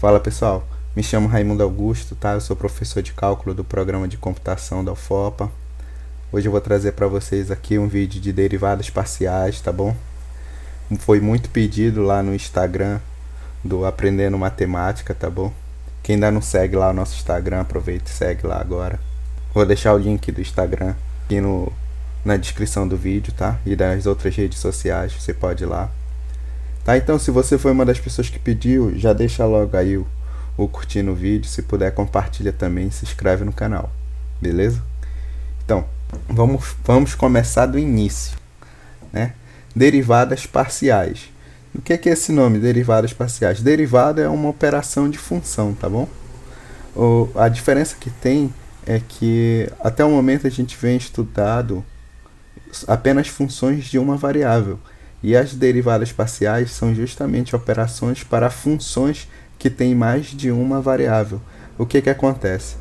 Fala pessoal, me chamo Raimundo Augusto, tá? Eu sou professor de cálculo do programa de computação da UFOPA. Hoje eu vou trazer para vocês aqui um vídeo de derivadas parciais, tá bom? Foi muito pedido lá no Instagram do Aprendendo Matemática, tá bom? Quem ainda não segue lá o nosso Instagram, aproveita e segue lá agora. Vou deixar o link do Instagram aqui na descrição do vídeo, tá? E das outras redes sociais, você pode ir lá. Tá, então se você foi uma das pessoas que pediu, já deixa logo aí o curtir no vídeo, se puder compartilha também, se inscreve no canal, beleza? Então, vamos começar do início, né? Derivadas parciais. O que é esse nome, derivadas parciais? Derivada é uma operação de função, tá bom? A diferença que tem é que até o momento a gente vem estudado apenas funções de uma variável. E as derivadas parciais são justamente operações para funções que têm mais de uma variável. O que acontece?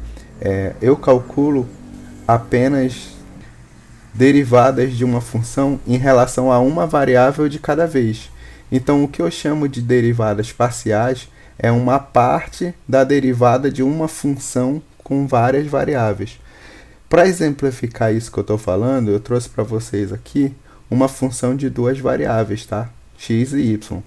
Eu calculo apenas derivadas de uma função em relação a uma variável de cada vez. Então, o que eu chamo de derivadas parciais é uma parte da derivada de uma função com várias variáveis. Para exemplificar isso que eu estou falando, eu trouxe para vocês aqui uma função de duas variáveis, tá? X e y.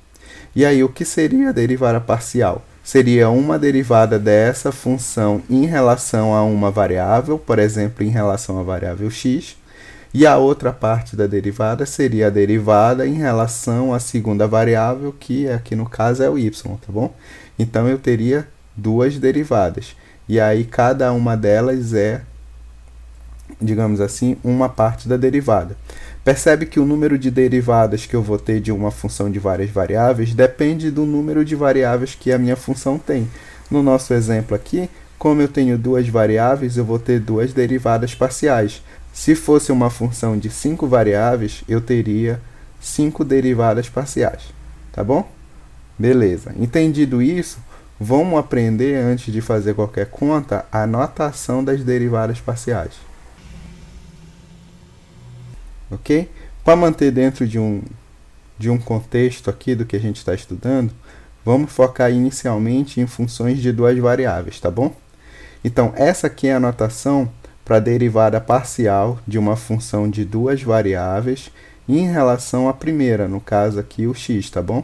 E aí, o que seria a derivada parcial? Seria uma derivada dessa função em relação a uma variável, por exemplo, em relação à variável x, e a outra parte da derivada seria a derivada em relação à segunda variável, que aqui no caso é o y, tá bom? Então, eu teria duas derivadas. E aí, cada uma delas é, digamos assim, uma parte da derivada. Percebe que o número de derivadas que eu vou ter de uma função de várias variáveis depende do número de variáveis que a minha função tem. No nosso exemplo aqui, como eu tenho duas variáveis, eu vou ter duas derivadas parciais. Se fosse uma função de 5 variáveis, eu teria 5 derivadas parciais. Tá bom? Beleza. Entendido isso, vamos aprender, antes de fazer qualquer conta, a notação das derivadas parciais. Ok? Para manter dentro de um contexto aqui do que a gente está estudando, vamos focar inicialmente em funções de duas variáveis, tá bom? Então, essa aqui é a notação para a derivada parcial de uma função de duas variáveis em relação à primeira, no caso aqui o x, tá bom?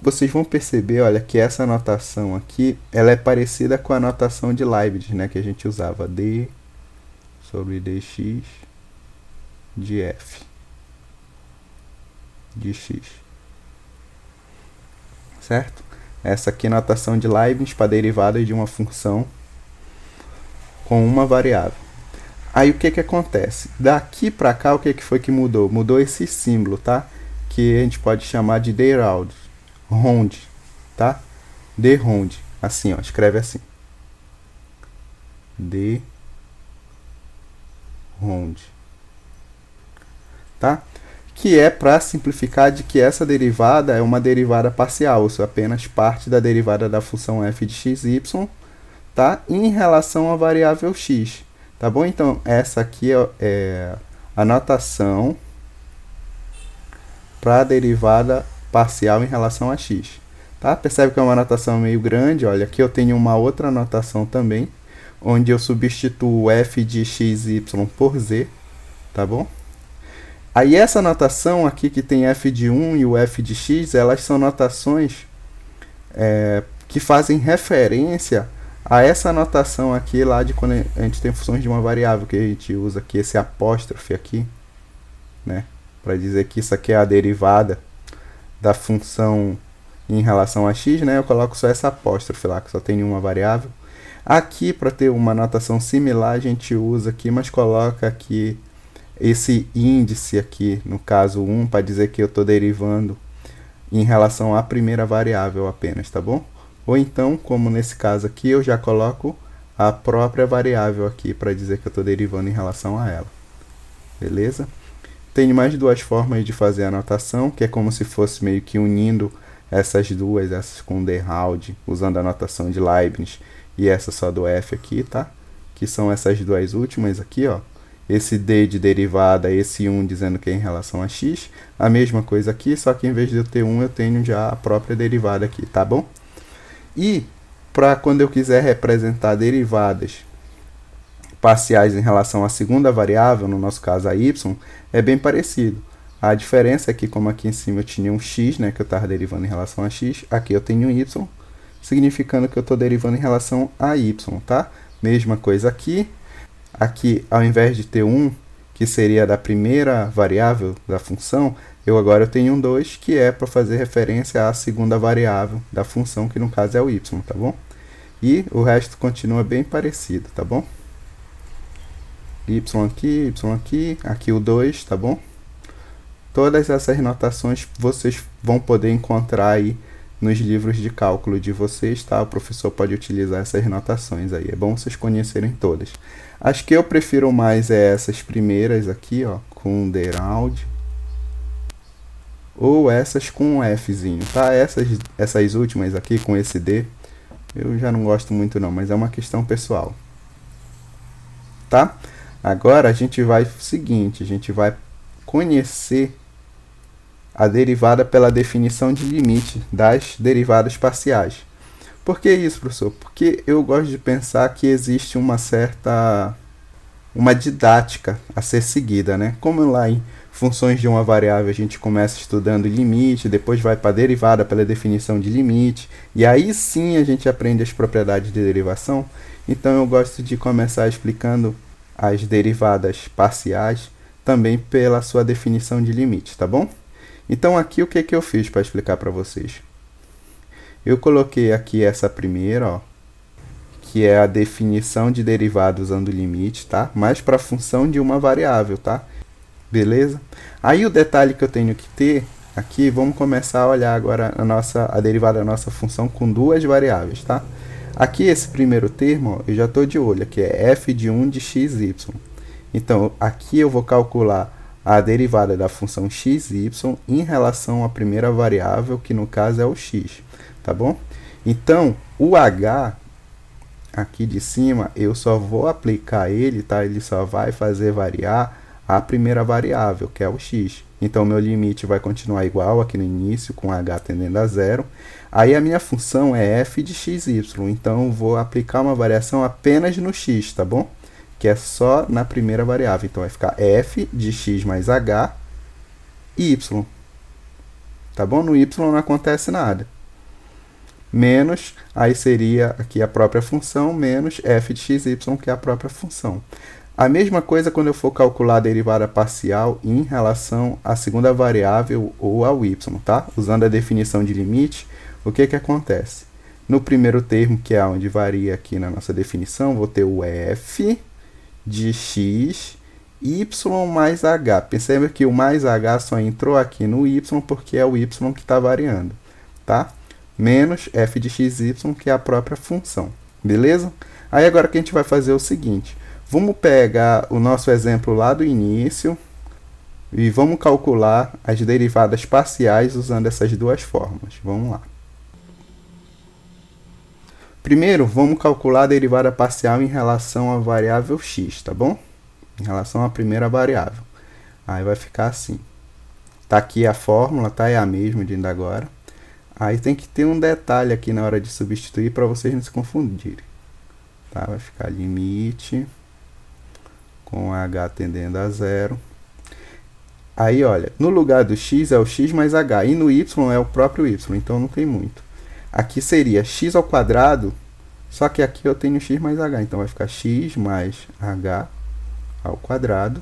Vocês vão perceber, olha, que essa notação aqui, ela é parecida com a notação de Leibniz, né, que a gente usava, d sobre dx de f de x, certo? Essa aqui é a notação de Leibniz para derivadas de uma função com uma variável. Aí o que acontece? Daqui para cá, o que foi que mudou? Mudou esse símbolo, tá? Que a gente pode chamar de derivada, round, tá? De round, assim, ó, escreve assim. De round. Tá? Que é para simplificar de que essa derivada é uma derivada parcial, ou seja, apenas parte da derivada da função f de x, y, tá? Em relação à variável x, tá bom? Então, essa aqui é a notação para a derivada parcial em relação a x, tá? Percebe que é uma notação meio grande, olha, aqui eu tenho uma outra notação também, onde eu substituo f de x, y por z, tá bom? Aí essa notação aqui que tem f de 1 e o f de x, elas são notações que fazem referência a essa notação aqui lá de quando a gente tem funções de uma variável, que a gente usa aqui esse apóstrofe aqui, né, para dizer que isso aqui é a derivada da função em relação a x, né, eu coloco só essa apóstrofe lá, que só tem uma variável. Aqui, para ter uma notação similar, a gente usa aqui, mas coloca aqui esse índice aqui, no caso 1, para dizer que eu estou derivando em relação à primeira variável apenas, tá bom? Ou então, como nesse caso aqui, eu já coloco a própria variável aqui para dizer que eu estou derivando em relação a ela. Beleza? Tem mais duas formas de fazer a notação, que é como se fosse meio que unindo essas duas, essas com the round, usando a notação de Leibniz, e essa só do f aqui, tá? Que são essas duas últimas aqui, ó. Esse d de derivada, esse 1 dizendo que é em relação a x, a mesma coisa aqui, só que em vez de eu ter 1, eu tenho já a própria derivada aqui, tá bom? E para quando eu quiser representar derivadas parciais em relação à segunda variável, no nosso caso a y, é bem parecido. A diferença é que, como aqui em cima eu tinha um x, né, que eu estava derivando em relação a x, aqui eu tenho um y, significando que eu estou derivando em relação a y, tá? Mesma coisa aqui. Aqui, ao invés de ter 1, que seria da primeira variável da função, agora eu tenho um 2, que é para fazer referência à segunda variável da função, que no caso é o y, tá bom? E o resto continua bem parecido, tá bom? Y aqui o 2, tá bom? Todas essas notações vocês vão poder encontrar aí nos livros de cálculo de vocês, tá? O professor pode utilizar essas notações aí, é bom vocês conhecerem todas. As que eu prefiro mais é essas primeiras aqui, ó, com Deraud, ou essas com um Fzinho, tá? Essas últimas aqui com esse D, eu já não gosto muito não, mas é uma questão pessoal, tá? Agora a gente vai o seguinte, a gente vai conhecer a derivada pela definição de limite das derivadas parciais. Por que isso, professor? Porque eu gosto de pensar que existe uma didática a ser seguida, né? Como lá em funções de uma variável a gente começa estudando limite, depois vai para a derivada pela definição de limite, e aí sim a gente aprende as propriedades de derivação. Então eu gosto de começar explicando as derivadas parciais também pela sua definição de limite, tá bom? Então aqui o que eu fiz para explicar para vocês? Eu coloquei aqui essa primeira, ó, que é a definição de derivada usando limite, tá? Mas para a função de uma variável, tá? Beleza? Aí o detalhe que eu tenho que ter aqui, vamos começar a olhar agora a derivada da nossa função com duas variáveis, tá? Aqui esse primeiro termo, ó, eu já estou de olho, que é f de 1 de xy. Então, aqui eu vou calcular a derivada da função xy em relação à primeira variável, que no caso é o x, tá bom? Então, o h, aqui de cima, eu só vou aplicar ele, tá? Ele só vai fazer variar a primeira variável, que é o x. Então, meu limite vai continuar igual aqui no início, com h tendendo a zero. Aí, a minha função é f de xy, então eu vou aplicar uma variação apenas no x, tá bom? Que é só na primeira variável. Então, vai ficar f de x mais h, y. Tá bom? No y não acontece nada. Menos, aí seria aqui a própria função, menos f de xy, que é a própria função. A mesma coisa quando eu for calcular a derivada parcial em relação à segunda variável ou ao y, tá? Usando a definição de limite, o que acontece? No primeiro termo, que é onde varia aqui na nossa definição, vou ter o f de x, y mais h. Perceba que o mais h só entrou aqui no y porque é o y que está variando, tá? Menos f de xy, que é a própria função, beleza? Aí agora que a gente vai fazer o seguinte, vamos pegar o nosso exemplo lá do início e vamos calcular as derivadas parciais usando essas duas fórmulas. Vamos lá. Primeiro, vamos calcular a derivada parcial em relação à variável x, tá bom? Em relação à primeira variável. Aí vai ficar assim. Tá aqui a fórmula, tá? É a mesma de ainda agora. Aí tem que ter um detalhe aqui na hora de substituir para vocês não se confundirem. Tá? Vai ficar limite com h tendendo a zero. Aí, olha, no lugar do x é o x mais h, e no y é o próprio y, então não tem muito. Aqui seria x ao quadrado, só que aqui eu tenho x mais h, então vai ficar x mais h ao quadrado,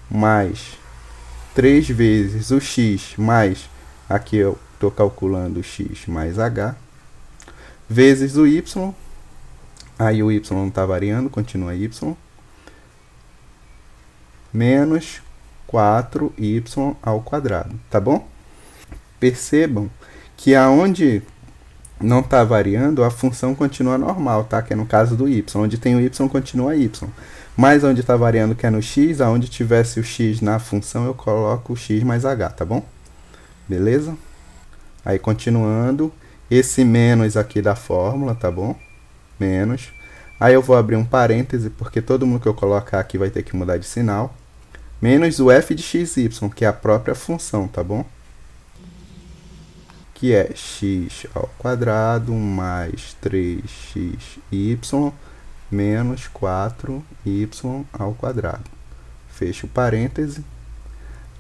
mais 3 vezes o x mais, aqui eu estou calculando x mais h, vezes o y, aí o y não está variando, continua y, menos 4y ao quadrado, tá bom? Percebam que aonde não está variando, a função continua normal, tá? Que é no caso do y. Onde tem o y, continua y. Mas onde está variando, que é no x, aonde tivesse o x na função, eu coloco o x mais h, tá bom? Beleza? Aí, continuando, esse menos aqui da fórmula, tá bom? Menos. Aí eu vou abrir um parêntese, porque todo mundo que eu colocar aqui vai ter que mudar de sinal. Menos o f de xy, que é a própria função, tá bom? que é x ao quadrado mais 3xy menos 4y ao quadrado. Fecha o parêntese.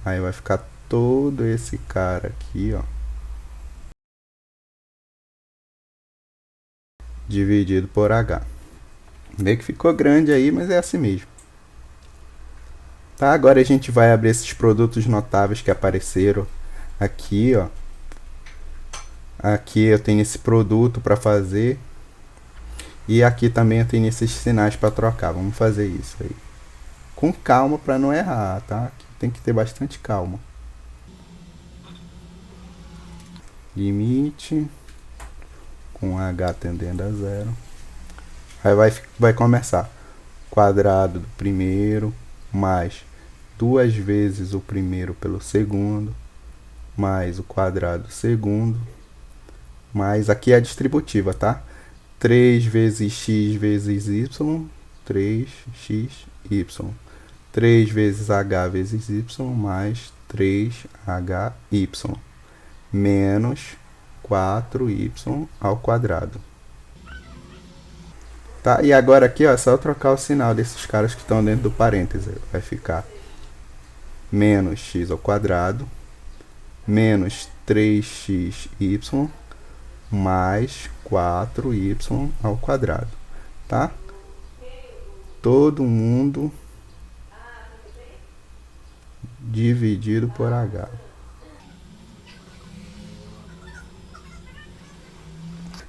Aí vai ficar todo esse cara aqui, ó, dividido por h. Vê que ficou grande aí, mas é assim mesmo. Tá, agora a gente vai abrir esses produtos notáveis que apareceram aqui, ó. Aqui eu tenho esse produto para fazer. E aqui também eu tenho esses sinais para trocar. Vamos fazer isso aí. Com calma para não errar, tá? Aqui tem que ter bastante calma. Limite com h tendendo a zero. Aí vai começar. Quadrado do primeiro mais 2 vezes o primeiro pelo segundo mais o quadrado do segundo mais, aqui é a distributiva, tá? 3 vezes x vezes y, 3xy. 3 vezes h vezes y mais 3hy menos 4y ao quadrado. Tá? E agora aqui, ó, é só trocar o sinal desses caras que estão dentro do parêntese. Vai ficar menos x ao quadrado menos 3xy mais 4y ao quadrado, tá? Todo mundo dividido por h.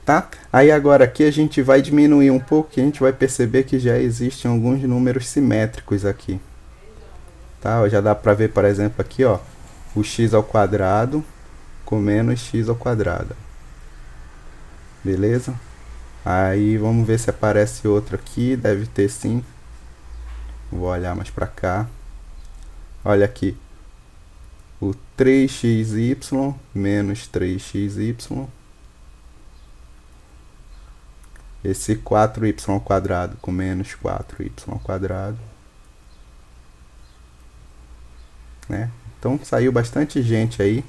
Tá? Aí agora aqui a gente vai diminuir um pouco, que a gente vai perceber que já existem alguns números simétricos aqui. Tá? Já dá para ver, por exemplo, aqui, ó, o x ao quadrado com menos x ao quadrado. Beleza? Aí vamos ver se aparece outro aqui, deve ter sim. Vou olhar mais para cá. Olha aqui. O 3xy menos 3xy. Esse 4y ao quadrado com menos 4y ao quadrado. Né? Então saiu bastante gente aí.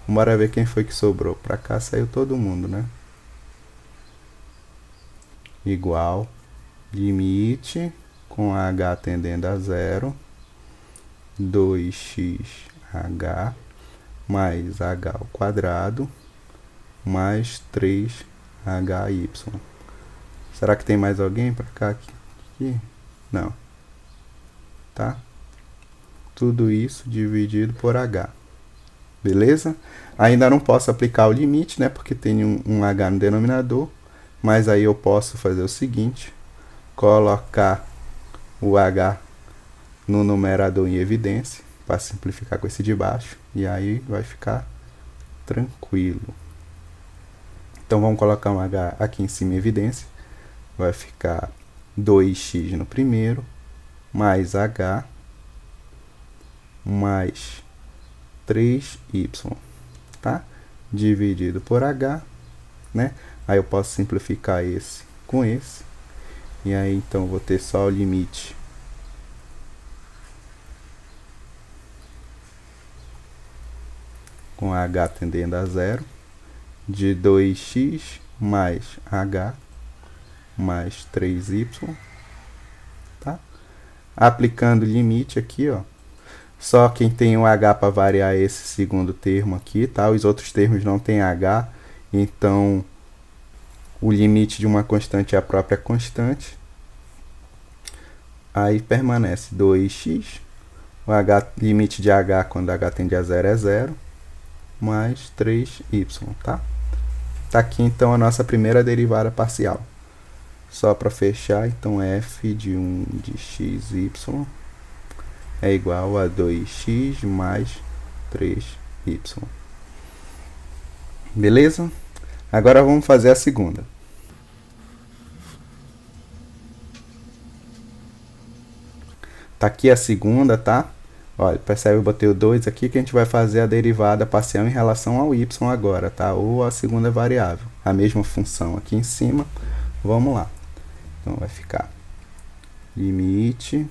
Bora ver quem foi que sobrou. Para cá saiu todo mundo, né? Igual. Limite com h tendendo a zero. 2xh mais h ao quadrado mais 3hy. Será que tem mais alguém para cá? Aqui? Não. Tá? Tudo isso dividido por h. Beleza? Ainda não posso aplicar o limite, né? Porque tem um h no denominador. Mas aí eu posso fazer o seguinte. Colocar o h no numerador em evidência. Para simplificar com esse de baixo. E aí vai ficar tranquilo. Então vamos colocar um h aqui em cima em evidência. Vai ficar 2x no primeiro. Mais h. Mais 3y, tá? Dividido por h, né? Aí eu posso simplificar esse com esse. E aí então eu vou ter só o limite com h tendendo a zero de 2x mais h mais 3y, tá? Aplicando o limite aqui, ó. Só quem tem um h para variar esse segundo termo aqui, tá? Os outros termos não tem h, então o limite de uma constante é a própria constante. Aí permanece 2x, o limite de h quando h tende a zero é zero, mais 3y, tá? Tá aqui então a nossa primeira derivada parcial. Só para fechar, então f de 1 de xy é igual a 2x mais 3y. Beleza? Agora vamos fazer a segunda. Tá aqui a segunda, tá? Olha, percebe, eu botei o 2 aqui que a gente vai fazer a derivada parcial em relação ao y agora, tá? Ou a segunda variável. A mesma função aqui em cima. Vamos lá. Então vai ficar limite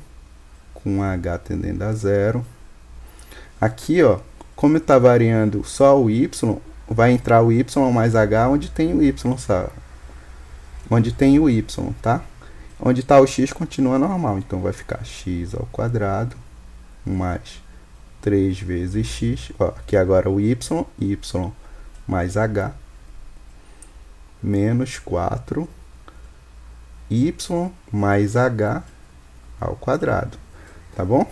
com h tendendo a zero. Aqui, ó, como está variando só o y, vai entrar o y mais h onde tem o y, sabe? Onde tem o y, tá? Onde está o x continua normal, então vai ficar x ao quadrado mais 3 vezes x, ó, aqui agora o y mais h, menos 4 y mais h ao quadrado, tá bom?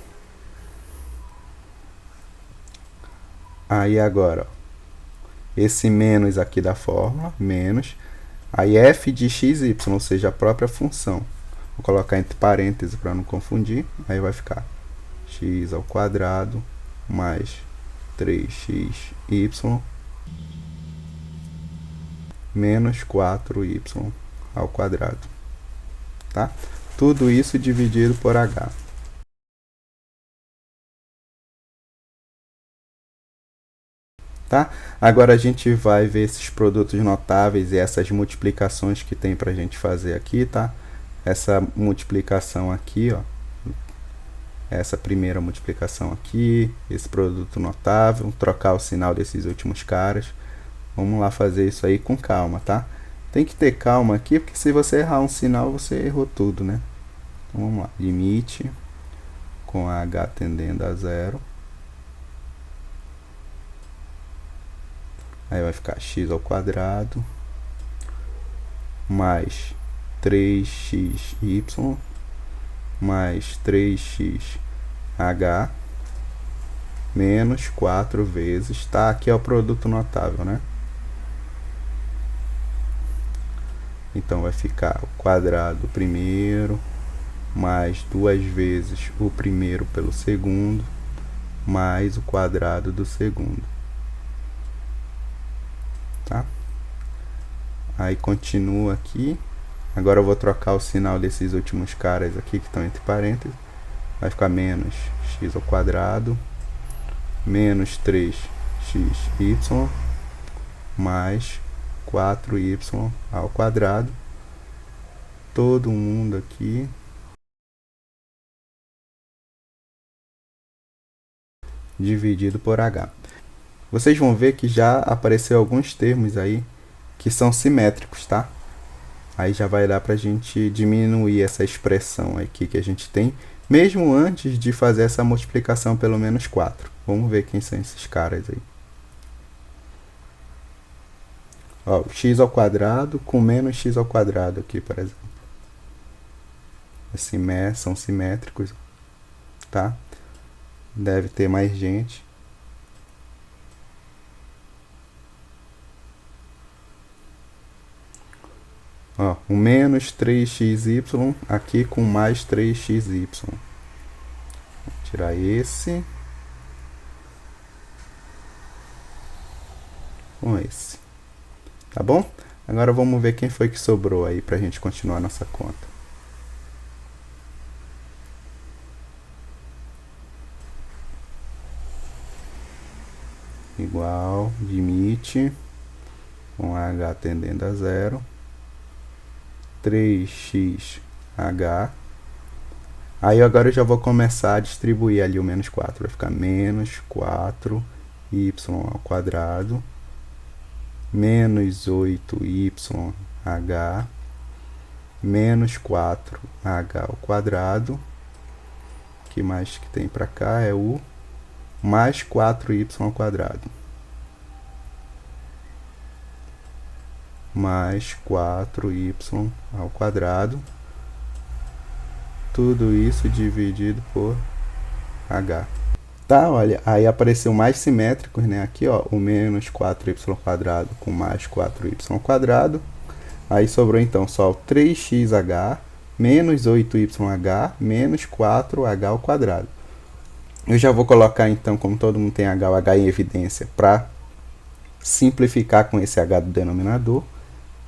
Aí agora, ó, esse menos aqui da fórmula, menos, aí f de x, y, ou seja, a própria função. Vou colocar entre parênteses para não confundir, aí vai ficar x ao quadrado mais 3xy menos 4y ao quadrado, tá? Tudo isso dividido por h. Tá? Agora a gente vai ver esses produtos notáveis e essas multiplicações que tem para a gente fazer aqui, tá? Essa multiplicação aqui, ó, essa primeira multiplicação aqui, esse produto notável, trocar o sinal desses últimos caras. Vamos lá fazer isso aí com calma, tá? Tem que ter calma aqui, porque se você errar um sinal, você errou tudo, né? Então vamos lá, limite com h tendendo a zero. Aí vai ficar x ao quadrado mais 3xy mais 3xh menos 4 vezes, tá? Aqui é o produto notável, né? Então vai ficar o quadrado primeiro mais 2 vezes o primeiro pelo segundo mais o quadrado do segundo. Tá? Aí continua aqui. Agora eu vou trocar o sinal desses últimos caras aqui que estão entre parênteses. Vai ficar menos x ao quadrado menos 3xy mais 4y ao quadrado. Todo mundo aqui dividido por h. Vocês vão ver que já apareceu alguns termos aí que são simétricos, tá? Aí já vai dar pra gente diminuir essa expressão aqui que a gente tem, mesmo antes de fazer essa multiplicação pelo menos 4. Vamos ver quem são esses caras aí. Ó, x ao quadrado com menos x ao quadrado aqui, por exemplo. São simétricos, tá? Deve ter mais gente. Ó, o menos 3xy aqui com mais 3xy. Vou tirar esse com esse. Tá bom? Agora vamos ver quem foi que sobrou aí pra gente continuar nossa conta. Igual, limite com h tendendo a zero. 3xh. Aí agora eu já vou começar a distribuir ali o menos 4. Vai ficar menos 4y ao quadrado menos 8yh menos 4h ao quadrado. O que mais que tem para cá é o mais 4y ao quadrado mais 4y ao quadrado, tudo isso dividido por h. Tá, olha, aí apareceu mais simétricos, né? Aqui, ó, o menos 4y ao quadrado com mais 4y ao quadrado. Aí sobrou então só o 3xh menos 8yh menos 4h ao quadrado. Eu já vou colocar então, como todo mundo tem h, o h em evidência, para simplificar com esse h do denominador.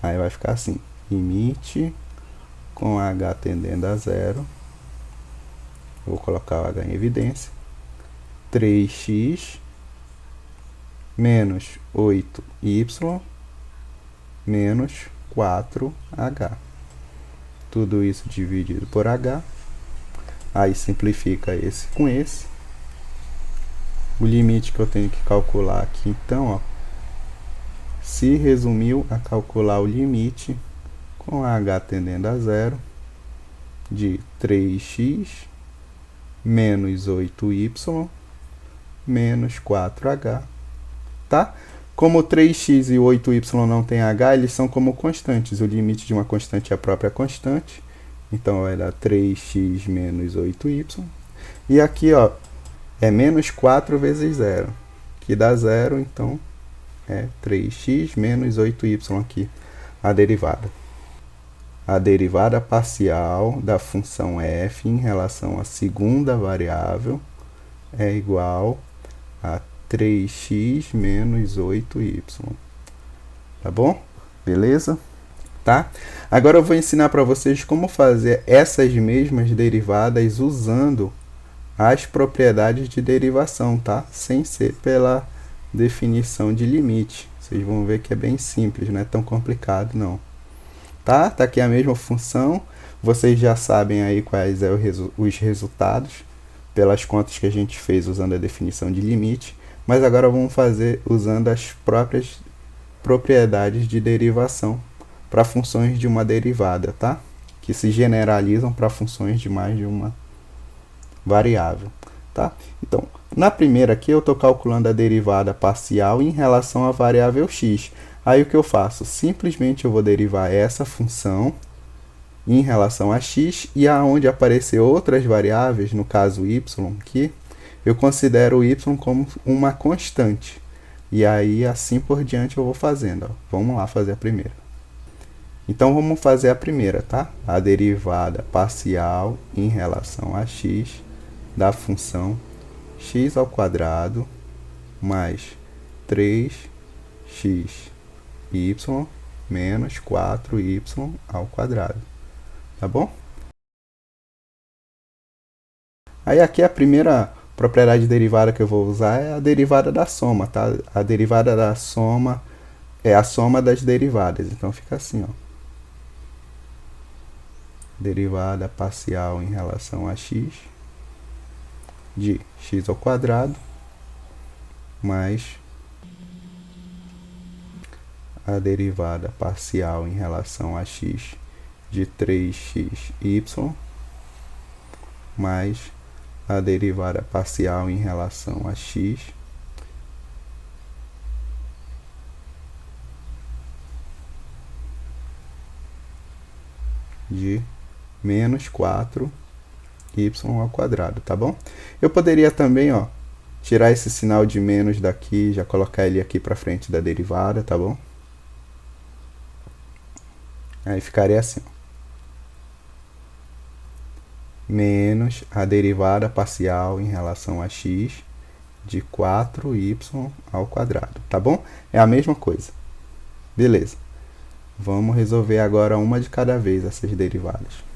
Aí vai ficar assim, limite com h tendendo a zero. Vou colocar o h em evidência. 3x menos 8y menos 4h. Tudo isso dividido por h. Aí simplifica esse com esse. O limite que eu tenho que calcular aqui, então, ó, se resumiu a calcular o limite com h tendendo a zero de 3x menos 8y menos 4h, tá? Como 3x e 8y não tem h, eles são como constantes. O limite de uma constante é a própria constante. Então, vai dar 3x menos 8y. E aqui, ó, é menos 4 vezes 0, que dá 0, então é 3x menos 8y aqui, a derivada. A derivada parcial da função f em relação à segunda variável é igual a 3x menos 8y. Tá bom? Beleza? Tá? Agora eu vou ensinar para vocês como fazer essas mesmas derivadas usando as propriedades de derivação, tá? Sem ser pela definição de limite. Vocês vão ver que é bem simples, não é tão complicado não. Tá? Tá aqui a mesma função. Vocês já sabem aí quais são os resultados pelas contas que a gente fez usando a definição de limite. Mas agora vamos fazer usando as próprias propriedades de derivação para funções de uma derivada, tá? Que se generalizam para funções de mais de uma variável, tá? Então, na primeira aqui eu estou calculando a derivada parcial em relação à variável x. Aí o que eu faço? Simplesmente eu vou derivar essa função em relação a x e aonde aparecer outras variáveis, no caso y aqui, eu considero o y como uma constante. E aí, assim por diante, eu vou fazendo. Ó. Vamos lá fazer a primeira. Então, vamos fazer a primeira, tá? A derivada parcial em relação a x da função x ao quadrado mais 3xy menos 4y ao quadrado. Tá bom? Aí, aqui a primeira propriedade de derivada que eu vou usar é a derivada da soma, tá? A derivada da soma é a soma das derivadas. Então, fica assim, ó. Derivada parcial em relação a x de x ao quadrado mais a derivada parcial em relação a x de 3xy mais a derivada parcial em relação a x de menos 4y ao quadrado, tá bom? Eu poderia também, ó, tirar esse sinal de menos daqui, já colocar ele aqui para frente da derivada, tá bom? Aí ficaria assim, ó. Menos a derivada parcial em relação a x de 4y ao quadrado, tá bom? É a mesma coisa. Beleza. Vamos resolver agora uma de cada vez essas derivadas.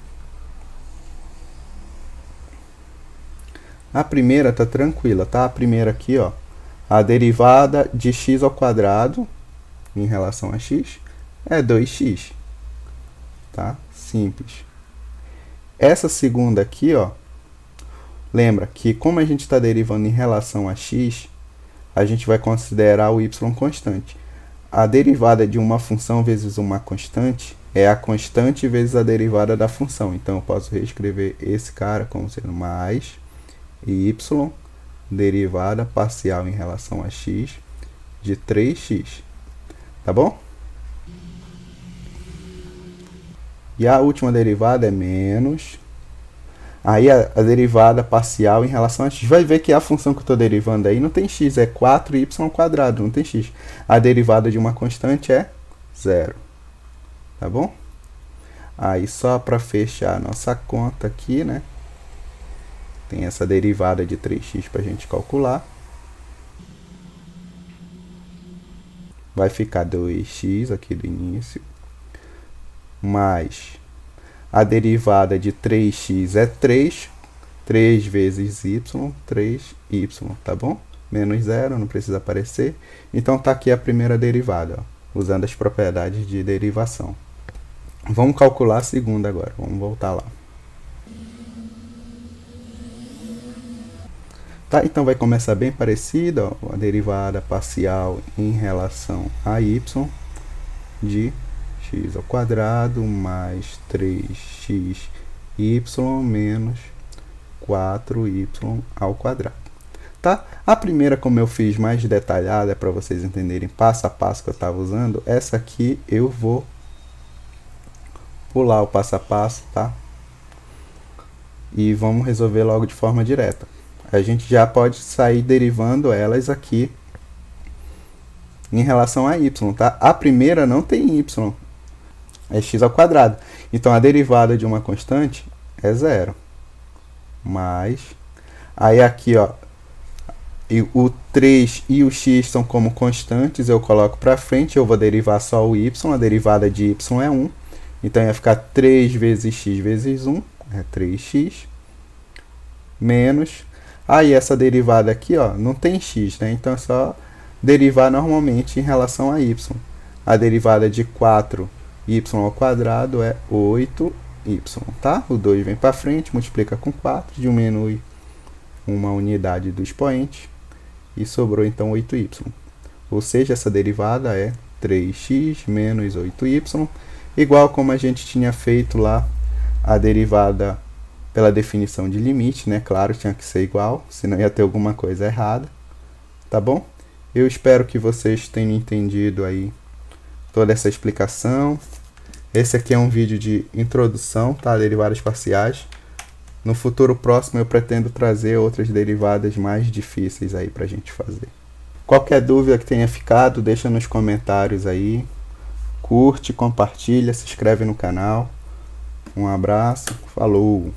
A primeira tá tranquila, tá? A primeira aqui, ó, a derivada de x ao quadrado em relação a x é 2x, tá? Simples. Essa segunda aqui, ó, lembra que como a gente está derivando em relação a x, a gente vai considerar o y constante. A derivada de uma função vezes uma constante é a constante vezes a derivada da função. Então, eu posso reescrever esse cara como sendo mais y, derivada parcial em relação a x, de 3x. Tá bom? E a última derivada é menos. Aí a derivada parcial em relação a x. Vai ver que a função que eu estou derivando aí não tem x, é 4y ao quadrado, não tem x. A derivada de uma constante é 0. Tá bom? Aí só para fechar a nossa conta aqui, né? Tem essa derivada de 3x para a gente calcular. Vai ficar 2x aqui do início. Mais a derivada de 3x é 3. 3 vezes y, 3y, tá bom? Menos 0, não precisa aparecer. Então, tá aqui a primeira derivada, ó, usando as propriedades de derivação. Vamos calcular a segunda agora, vamos voltar lá. Tá? Então vai começar bem parecido, ó, a derivada parcial em relação a y de x ao quadrado mais 3xy menos 4y ao quadrado. Tá? A primeira, como eu fiz mais detalhada, para vocês entenderem passo a passo que eu estava usando, essa aqui eu vou pular o passo a passo, tá? E vamos resolver logo de forma direta. A gente já pode sair derivando elas aqui em relação a y, tá? A primeira não tem y, é x ao quadrado. Então, a derivada de uma constante é zero. Mais, aí aqui, ó, e o 3 e o x são como constantes, eu coloco para frente, eu vou derivar só o y, a derivada de y é 1. Então, ia ficar 3 vezes x vezes 1, é 3x, menos, aí essa derivada aqui, ó, não tem x, né? Então, é só derivar normalmente em relação a y. A derivada de 4y ao quadrado é 8y, tá? O 2 vem para frente, multiplica com 4, diminui uma unidade do expoente, e sobrou então 8y. Ou seja, essa derivada é 3x menos 8y, igual como a gente tinha feito lá a derivada pela definição de limite, né? Claro, tinha que ser igual, senão ia ter alguma coisa errada, tá bom? Eu espero que vocês tenham entendido aí toda essa explicação. Esse aqui é um vídeo de introdução, tá? Derivadas parciais. No futuro próximo eu pretendo trazer outras derivadas mais difíceis aí pra gente fazer. Qualquer dúvida que tenha ficado, deixa nos comentários aí. Curte, compartilha, se inscreve no canal. Um abraço, falou!